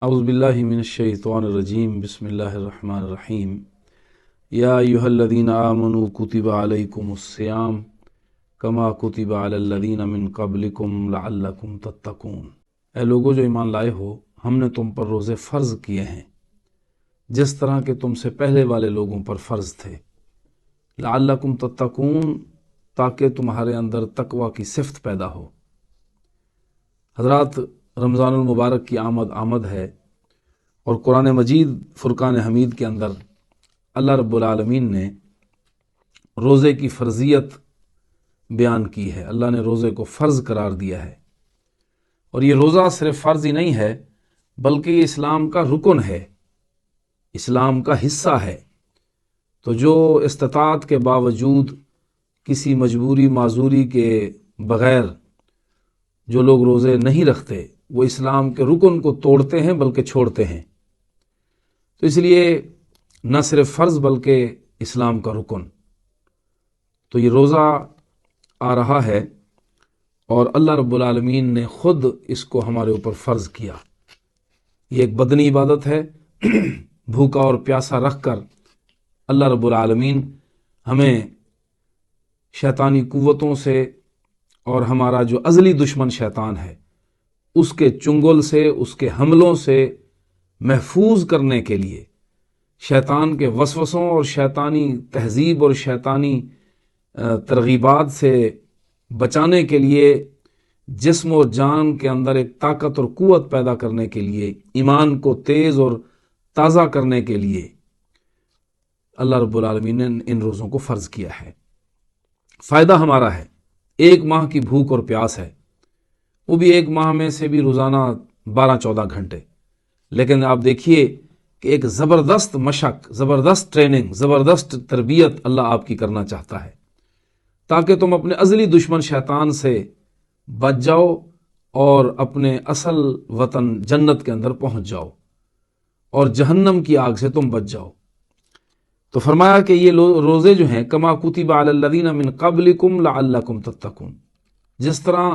اعوذ باللہ من الشیطان الرجیم بسم اللہ الرحمن الرحیم یا ایہا الذین آمنوا کتب علیکم الصیام کما کتب علی الذین من قبلکم لعلکم تتقون۔ اے لوگو جو ایمان لائے ہو، ہم نے تم پر روزے فرض کیے ہیں جس طرح کہ تم سے پہلے والے لوگوں پر فرض تھے، لعلکم تتقون، تاکہ تمہارے اندر تقوی کی صفت پیدا ہو۔ حضرات، رمضان المبارک کی آمد ہے اور قرآن مجید فرقان حمید کے اندر اللہ رب العالمین نے روزے کی فرضیت بیان کی ہے۔ اللہ نے روزے کو فرض قرار دیا ہے، اور یہ روزہ صرف فرض ہی نہیں ہے بلکہ یہ اسلام کا رکن ہے، اسلام کا حصہ ہے۔ تو جو استطاعت کے باوجود کسی مجبوری معذوری کے بغیر جو لوگ روزے نہیں رکھتے، وہ اسلام کے رکن کو توڑتے ہیں بلکہ چھوڑتے ہیں۔ تو اس لیے نہ صرف فرض بلکہ اسلام کا رکن۔ تو یہ روزہ آ رہا ہے اور اللہ رب العالمین نے خود اس کو ہمارے اوپر فرض کیا۔ یہ ایک بدنی عبادت ہے۔ بھوکا اور پیاسا رکھ کر اللہ رب العالمین ہمیں شیطانی قوتوں سے اور ہمارا جو ازلی دشمن شیطان ہے اس کے چنگل سے، اس کے حملوں سے محفوظ کرنے کے لیے، شیطان کے وسوسوں اور شیطانی تہذیب اور شیطانی ترغیبات سے بچانے کے لیے، جسم اور جان کے اندر ایک طاقت اور قوت پیدا کرنے کے لیے، ایمان کو تیز اور تازہ کرنے کے لیے اللہ رب العالمین نے ان روزوں کو فرض کیا ہے۔ فائدہ ہمارا ہے، ایک ماہ کی بھوک اور پیاس ہے، وہ بھی ایک ماہ میں سے بھی روزانہ 12-14 گھنٹے، لیکن آپ دیکھیے کہ ایک زبردست مشق، زبردست ٹریننگ، زبردست تربیت اللہ آپ کی کرنا چاہتا ہے تاکہ تم اپنے ازلی دشمن شیطان سے بچ جاؤ اور اپنے اصل وطن جنت کے اندر پہنچ جاؤ اور جہنم کی آگ سے تم بچ جاؤ۔ تو فرمایا کہ یہ روزے جو ہیں کما کتب علی الذین من قبلکم لعلکم تتقون، جس طرح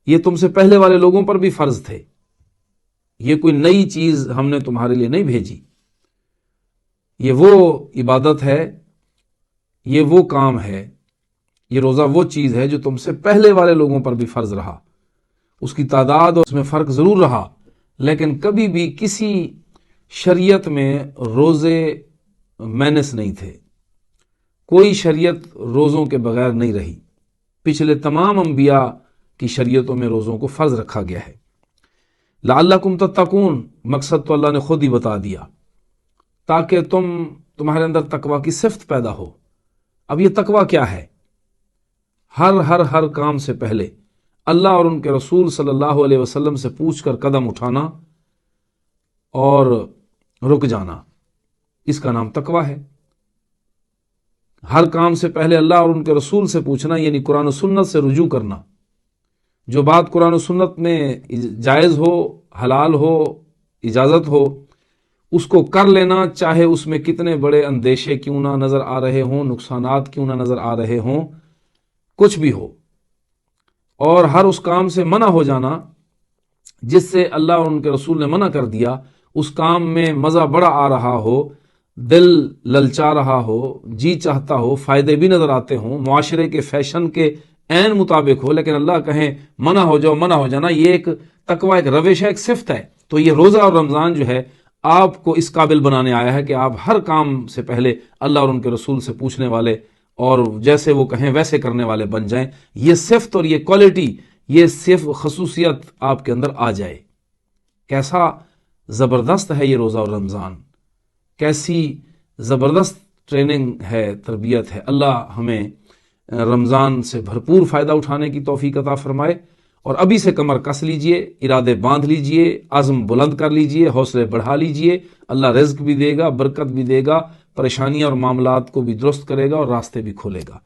یہ تم سے پہلے والے لوگوں پر بھی فرض تھے۔ یہ کوئی نئی چیز ہم نے تمہارے لیے نہیں بھیجی، یہ وہ عبادت ہے، یہ وہ کام ہے، یہ روزہ وہ چیز ہے جو تم سے پہلے والے لوگوں پر بھی فرض رہا۔ اس کی تعداد اور اس میں فرق ضرور رہا، لیکن کبھی بھی کسی شریعت میں روزے مینس نہیں تھے، کوئی شریعت روزوں کے بغیر نہیں رہی۔ پچھلے تمام انبیاء کی شریعتوں میں روزوں کو فرض رکھا گیا ہے۔ لعلکم تتقون، مقصد تو اللہ نے خود ہی بتا دیا، تاکہ تمہارے اندر تقوی کی صفت پیدا ہو۔ اب یہ تقوی کیا ہے؟ ہر کام سے پہلے اللہ اور ان کے رسول صلی اللہ علیہ وسلم سے پوچھ کر قدم اٹھانا اور رک جانا، اس کا نام تقوی ہے۔ ہر کام سے پہلے اللہ اور ان کے رسول سے پوچھنا، یعنی قرآن و سنت سے رجوع کرنا۔ جو بات قرآن و سنت میں جائز ہو، حلال ہو، اجازت ہو، اس کو کر لینا، چاہے اس میں کتنے بڑے اندیشے کیوں نہ نظر آ رہے ہوں، نقصانات کیوں نہ نظر آ رہے ہوں، کچھ بھی ہو۔ اور ہر اس کام سے منع ہو جانا جس سے اللہ اور ان کے رسول نے منع کر دیا، اس کام میں مزہ بڑا آ رہا ہو، دل للچا رہا ہو، جی چاہتا ہو، فائدے بھی نظر آتے ہوں، معاشرے کے فیشن کے عین مطابق ہو، لیکن اللہ کہیں منع ہو جاؤ، منع ہو جانا، یہ ایک تقوی، ایک روش ہے، ایک صفت ہے۔ تو یہ روزہ اور رمضان جو ہے آپ کو اس قابل بنانے آیا ہے کہ آپ ہر کام سے پہلے اللہ اور ان کے رسول سے پوچھنے والے اور جیسے وہ کہیں ویسے کرنے والے بن جائیں۔ یہ صفت اور یہ کوالٹی، یہ صرف خصوصیت آپ کے اندر آ جائے۔ کیسا زبردست ہے یہ روزہ اور رمضان، کیسی زبردست ٹریننگ ہے، تربیت ہے۔ اللہ ہمیں رمضان سے بھرپور فائدہ اٹھانے کی توفیق عطا فرمائے، اور ابھی سے کمر کس لیجئے، ارادے باندھ لیجئے، عزم بلند کر لیجئے، حوصلے بڑھا لیجئے۔ اللہ رزق بھی دے گا، برکت بھی دے گا، پریشانیاں اور معاملات کو بھی درست کرے گا اور راستے بھی کھولے گا۔